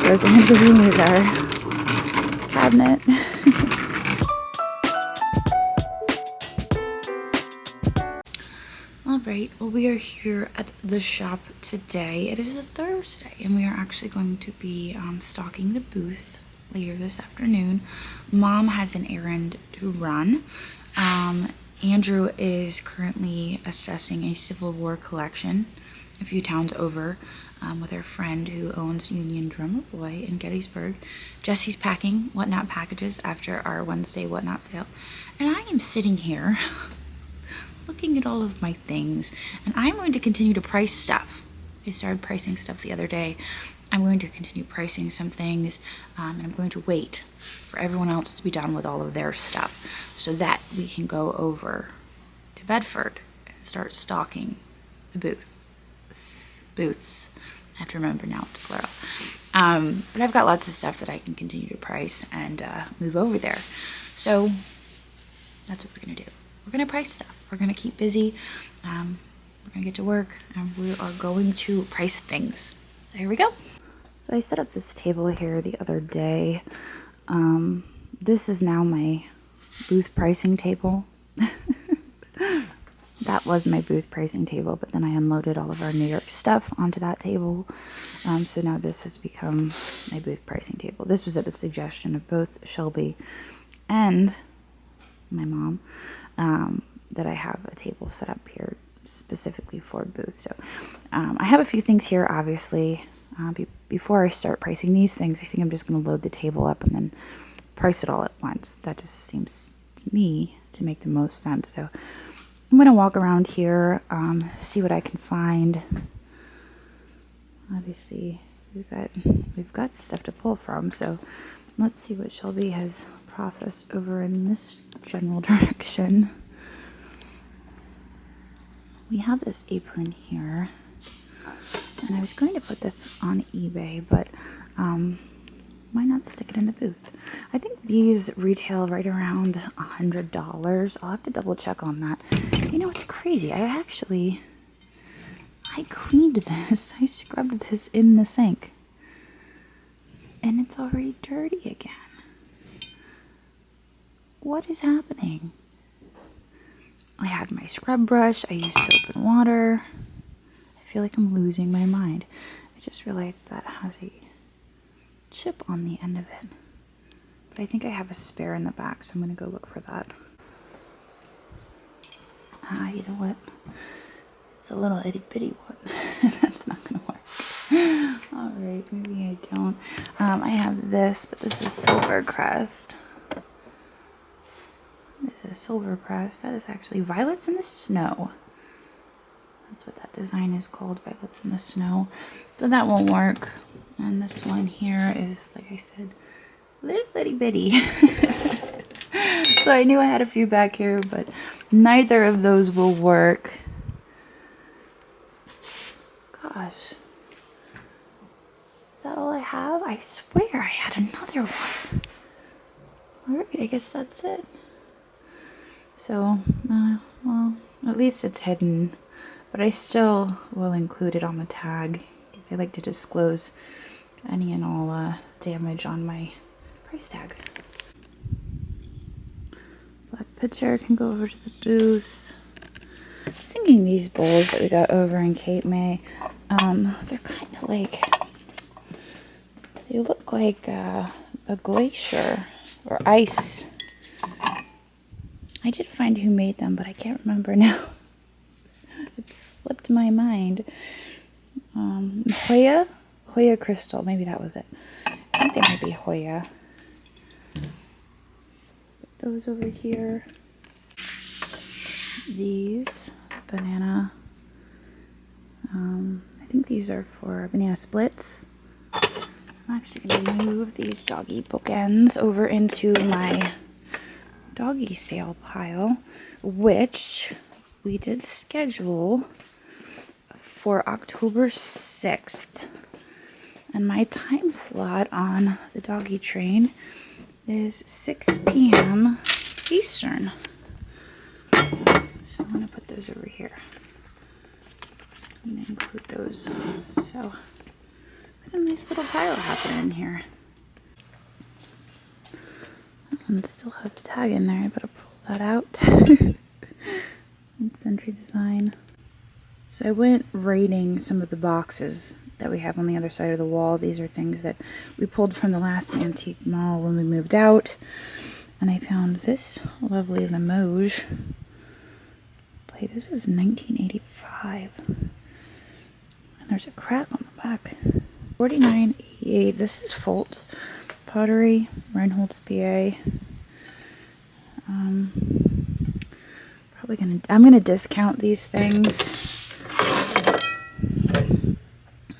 Roseanne's our cabinet. Alright, well, we are here at the shop today. It is a Thursday, and we are actually going to be stocking the booth later this afternoon. Mom has an errand to run. Andrew is currently assessing a Civil War collection a few towns over with our friend who owns Union Drummer Boy in Gettysburg. Jesse's packing Whatnot packages after our Wednesday Whatnot sale. And I am sitting here looking at all of my things, and I'm going to continue to price stuff. I started pricing stuff the other day. I'm going to continue pricing some things, and I'm going to wait for everyone else to be done with all of their stuff so that we can go over to Bedford and start stocking the booths. I have to remember now it's plural. But I've got lots of stuff that I can continue to price and move over there. So that's what we're going to do. We're going to price stuff. We're going to keep busy. We're going to get to work, and we are going to price things. So here we go. So I set up this table here the other day. This is now my booth pricing table. That was my booth pricing table, but then I unloaded all of our New York stuff onto that table. So now this has become my booth pricing table. This was at the suggestion of both Shelby and my mom, that I have a table set up here specifically for booths. So I have a few things here, obviously. Before I start pricing these things, I think I'm just going to load the table up and then price it all at once. That just seems to me to make the most sense. So I'm going to walk around here, see what I can find. Obviously, we've got stuff to pull from, so let's see what Shelby has processed over in this general direction. We have this apron here, and I was going to put this on eBay, but why not stick it in the booth? I think these retail right around $100. I'll have to double check on that. You know, it's crazy. I cleaned this. I scrubbed this in the sink, and it's already dirty again. What is happening? I had my scrub brush. I used soap and water. I feel like I'm losing my mind. I just realized that has a chip on the end of it. But I think I have a spare in the back, so I'm going to go look for that. You know what? It's a little itty bitty one. That's not going to work. Alright, maybe I don't. I have this, but this is Silvercrest. This is Silvercrest. That is actually Violets in the Snow. That's what that design is called, Violets in the Snow. So that won't work. And this one here is, like I said, little itty bitty. So I knew I had a few back here, but neither of those will work. Gosh. Is that all I have? I swear I had another one. Alright, I guess that's it. So, well, at least it's hidden. But I still will include it on the tag, because I like to disclose any and all damage on my price tag. Black pitcher can go over to the booth. I was thinking these bowls that we got over in Cape May, they're kind of like, they look like a glacier or ice. I did find who made them, but I can't remember now. It slipped my mind. Hoya Crystal, maybe that was it. I think they might be Hoya. Stick those over here. These banana. I think these are for banana splits. I'm actually going to move these doggy bookends over into my doggy sale pile, which we did schedule for October 6th. And my time slot on the doggy train is 6 p.m. Eastern. So I'm going to put those over here. I'm going to include those. So A nice little pile happening in here. And it still has a tag in there. I better pull that out. Mid-century design. So I went raiding some of the boxes that we have on the other side of the wall. These are things that we pulled from the last antique mall when we moved out. And I found this lovely Limoges plate. This was 1985. And there's a crack on the back. $49.88. This is Fultz pottery, Reinhold's PA. I'm gonna discount these things.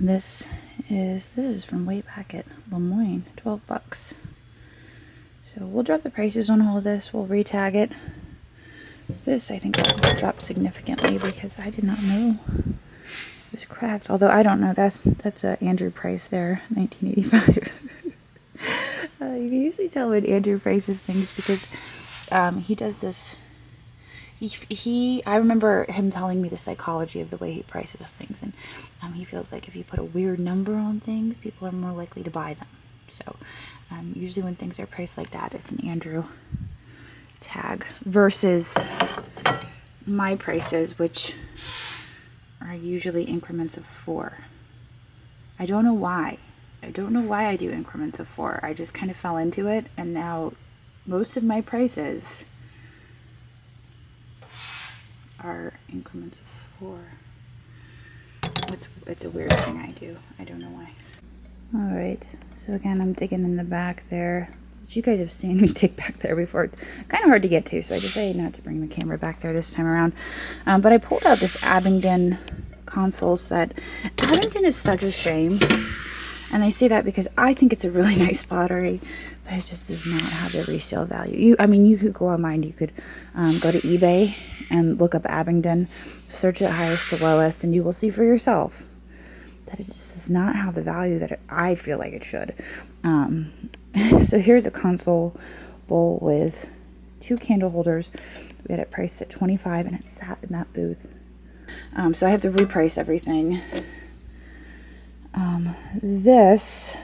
This is from way back at Lemoyne, $12. So we'll drop the prices on all of this. We'll retag it. This I think will drop significantly because I did not know it was cracked. Although I don't know, that's a Andrew Price there, 1985. You can usually tell when Andrew prices things because he does this. I remember him telling me the psychology of the way he prices things, and he feels like if you put a weird number on things, people are more likely to buy them. So usually when things are priced like that, it's an Andrew tag versus my prices, which are usually increments of 4. I don't know why. I don't know why I do increments of 4. I just kind of fell into it, and now most of my prices are increments of 4. It's a weird thing I do. I don't know why. Alright, so again, I'm digging in the back there. You guys have seen me dig back there before. It's kind of hard to get to, so I decided not to bring the camera back there this time around. But I pulled out this Abingdon console set. Abingdon is such a shame. And I say that because I think it's a really nice pottery, but it just does not have the resale value. You could go online, you could go to eBay and look up Abingdon, search it highest to lowest, and you will see for yourself that it just does not have the value that I feel like it should. So here's a console bowl with 2 candle holders. We had it priced at $25, and it sat in that booth. So I have to reprice everything. This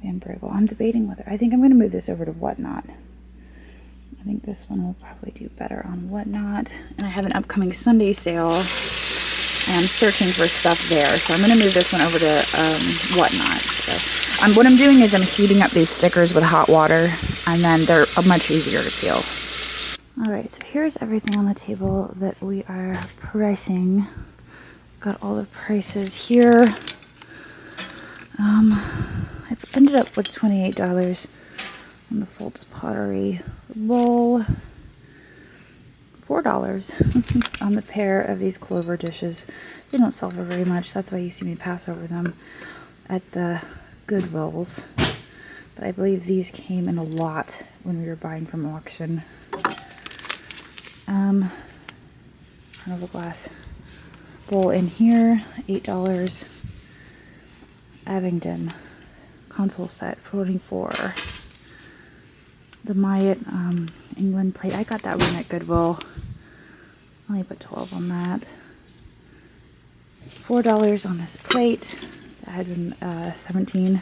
Van Briggle, I'm debating whether I think I'm going to move this over to Whatnot. I think this one will probably do better on Whatnot. And I have an upcoming Sunday sale, and I'm searching for stuff there. So I'm going to move this one over to Whatnot. So what I'm doing is I'm heating up these stickers with hot water, and then they're much easier to peel. Alright, so here's everything on the table that we are pricing. Got all the prices here. I ended up with $28 on the Fultz pottery bowl. $4 on the pair of these clover dishes. They don't sell for very much. That's why you see me pass over them at the Goodwills. But I believe these came in a lot when we were buying from auction. Another glass bowl in here, $8. Abingdon console set, $44. The Myatt England plate, I got that one at Goodwill. Only put 12 on that. $4 on this plate. That had been 17.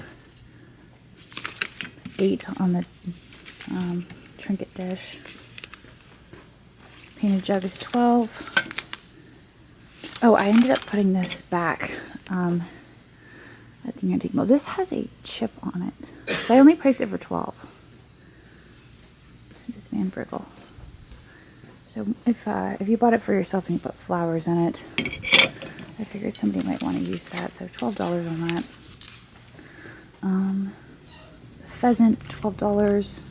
8 on the trinket dish. Painted jug is 12. Oh, I ended up putting this back at the antique mall. This has a chip on it, so I only priced it for 12. This Van Briggle. So if you bought it for yourself and you put flowers in it, I figured somebody might want to use that. So $12 on that. Pheasant, $12.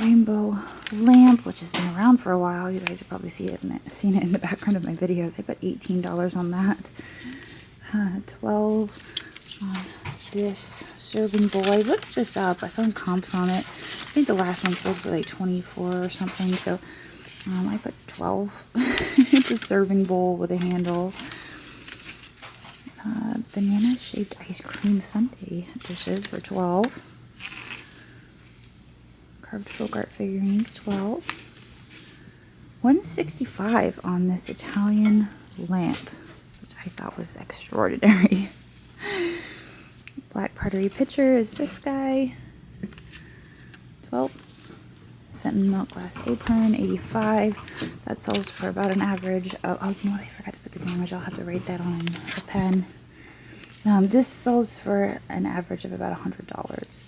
Rainbow lamp, which has been around for a while. You guys have probably seen it in the background of my videos. I put $18 on that. 12 on this serving bowl. I looked this up. I found comps on it. I think the last one sold for like 24 or something. So I put 12. It's a serving bowl with a handle. Banana shaped ice cream sundae dishes for 12. Carved folk art figurines, 12. $165 on this Italian lamp, which I thought was extraordinary. Black pottery pitcher is this guy. 12. Fenton milk glass apron, 85. That sells for about an average of, oh, you know what, I forgot to put the damage. I'll have to write that on a pen. This sells for an average of about $100.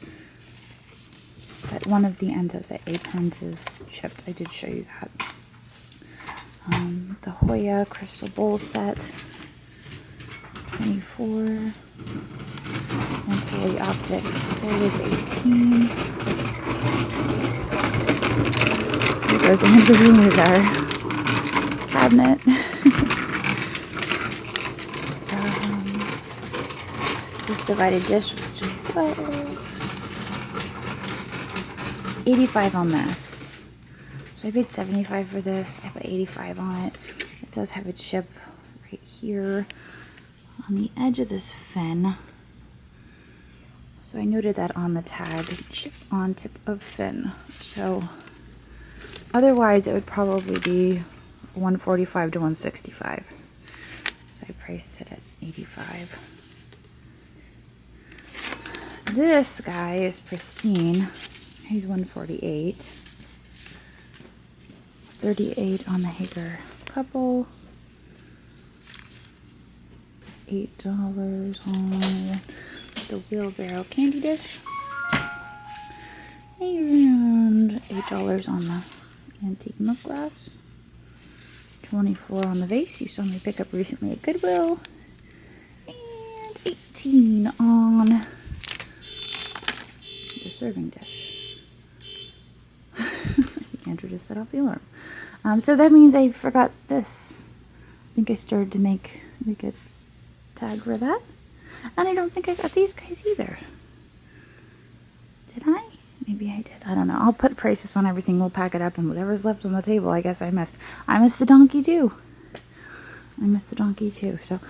But one of the ends of the aprons is chipped. I did show you that. The Hoya crystal bowl set, 24. And Holy Optic, that is 18. There goes Andrew with our cabinet. This divided dish was 12. 85 on this. So I paid 75 for this. I put 85 on it. It does have a chip right here on the edge of this fin. So I noted that on the tag, chip on tip of fin. So otherwise it would probably be 145 to 165. So I priced it at 85. This guy is pristine. He's 148. 38 on the Hager couple. $8 on the wheelbarrow candy dish. And $8 on the antique milk glass. 24 on the vase you saw me pick up recently at Goodwill. And 18 on the serving dish. Andrew just set off the alarm. So that means I forgot this. I think I started to make a tag for that. And I don't think I got these guys either. Did I? Maybe I did. I don't know. I'll put prices on everything. We'll pack it up, and whatever's left on the table, I guess I missed. I missed the donkey too. So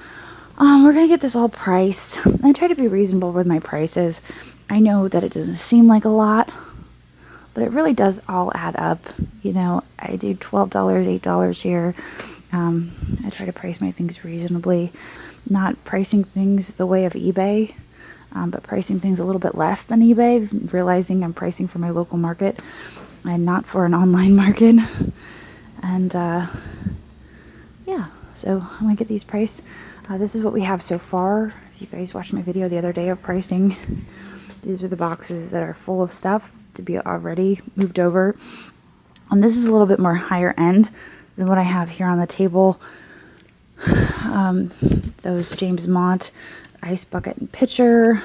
we're gonna get this all priced. I try to be reasonable with my prices. I know that it doesn't seem like a lot, but it really does all add up. You know, I do $12, $8 here. I try to price my things reasonably, not pricing things the way of eBay, but pricing things a little bit less than eBay, realizing I'm pricing for my local market and not for an online market. And yeah, so I'm gonna get these priced. This is what we have so far. If you guys watched my video the other day of pricing, these are the boxes that are full of stuff to be already moved over. And this is a little bit more higher end than what I have here on the table. Those James Mont ice bucket and pitcher.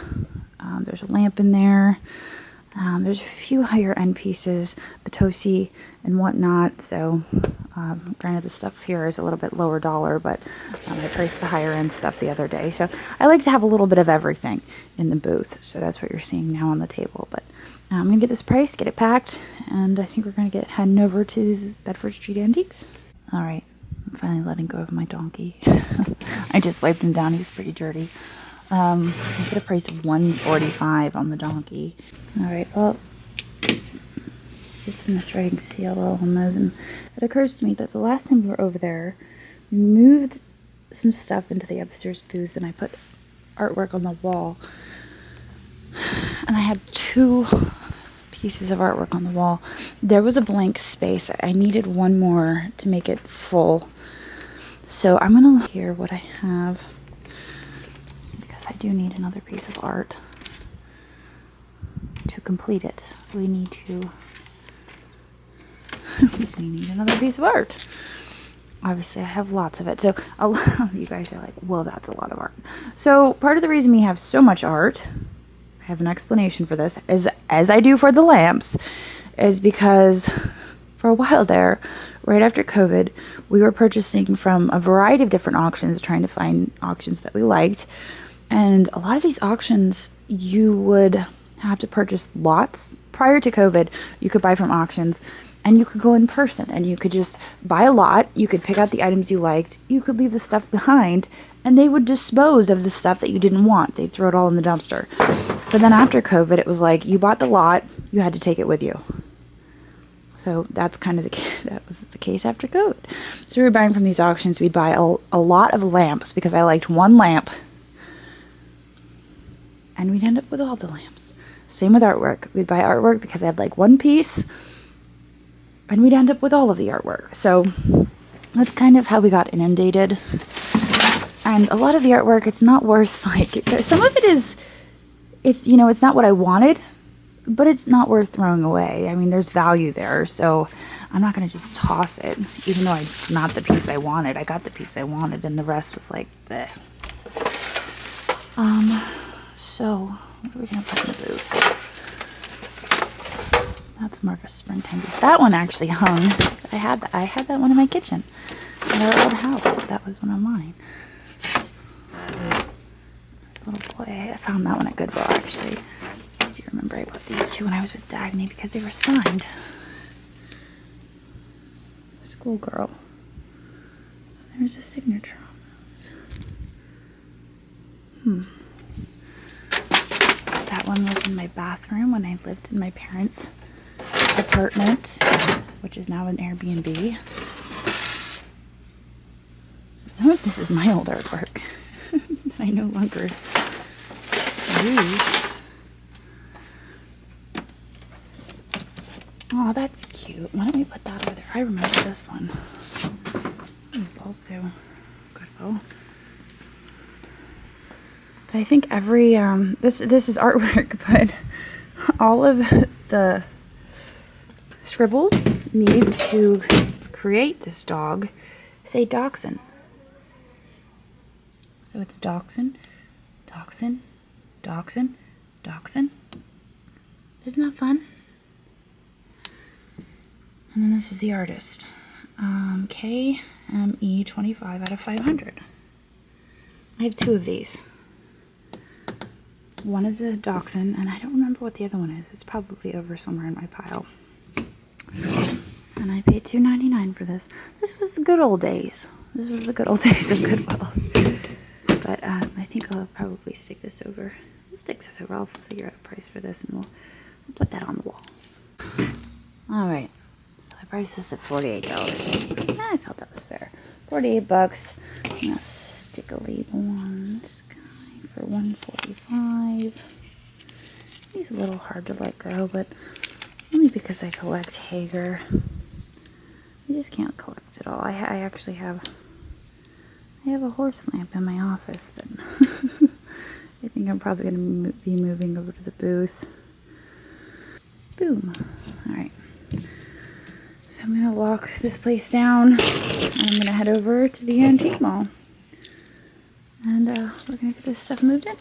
There's a lamp in there. There's a few higher end pieces, Potosi and whatnot. So granted, the stuff here is a little bit lower dollar, but I priced the higher end stuff the other day. So I like to have a little bit of everything in the booth. So that's what you're seeing now on the table. But I'm going to get this priced, get it packed, and I think we're going to get heading over to Bedford Street Antiques. All right, I'm finally letting go of my donkey. I just wiped him down. He's pretty dirty. I get a price of $145 on the donkey. All right, well, just finished writing CLO on those, and it occurs to me that the last time we were over there, we moved some stuff into the upstairs booth, and I put artwork on the wall. And I had 2 pieces of artwork on the wall. There was a blank space. I needed one more to make it full. So I'm gonna look here what I have, because I do need another piece of art to complete it. We need another piece of art. Obviously, I have lots of it. So a lot of you guys are like, well, that's a lot of art. So part of the reason we have so much art, I have an explanation for this, as I do for the lamps, is because for a while there, right after COVID, we were purchasing from a variety of different auctions, trying to find auctions that we liked. And a lot of these auctions, you would have to purchase lots. Prior to COVID, you could buy from auctions, and you could go in person, and you could just buy a lot. You could pick out the items you liked. You could leave the stuff behind, and they would dispose of the stuff that you didn't want. They'd throw it all in the dumpster. But then after COVID, it was like, you bought the lot, you had to take it with you. So that's kind of that was the case after COVID. So we were buying from these auctions. We'd buy a lot of lamps because I liked one lamp. And we'd end up with all the lamps. Same with artwork. We'd buy artwork because I had like one piece. And we'd end up with all of the artwork. So that's kind of how we got inundated. And a lot of the artwork, it's not worth, like, some of it is, it's, you know, it's not what I wanted, but it's not worth throwing away. I mean, there's value there, so I'm not going to just toss it, even though it's not the piece I wanted. I got the piece I wanted, and the rest was like, bleh. So, what are we going to put in the booth? That's more of a springtime piece. That one actually hung. I had that one in my kitchen. In our old house. That was one of mine. Little boy. I found that one at Goodwill, actually. I do remember I bought these two when I was with Dagny because they were signed. Schoolgirl. There's a signature on those. That one was in my bathroom when I lived in my parents' apartment, which is now an Airbnb. So some of this is my old artwork that I no longer use. Oh, that's cute. Why don't we put that over there? I remember this one. It was also Goodwill. But I think every this is artwork, but all of the scribbles needed to create this dog say dachshund. So it's dachshund, dachshund, dachshund, dachshund. Isn't that fun? And then this is the artist. KME 25 out of 500. I have two of these. One is a dachshund, and I don't remember what the other one is. It's probably over somewhere in my pile. And I paid $2.99 for this. This was the good old days. This was the good old days of Goodwill. But I think I'll probably stick this over. I'll stick this over. I'll figure out a price for this, and we'll put that on the wall. All right. So I priced this at $48. I felt that was fair. $48. I'm gonna stick a label on this guy for $145. He's a little hard to let go, but only because I collect Hager. I just can't collect it all. I actually have a horse lamp in my office that I think I'm probably going to be moving over to the booth. Boom. All right. So I'm going to lock this place down, and I'm going to head over to the antique mall. And we're going to get this stuff moved in.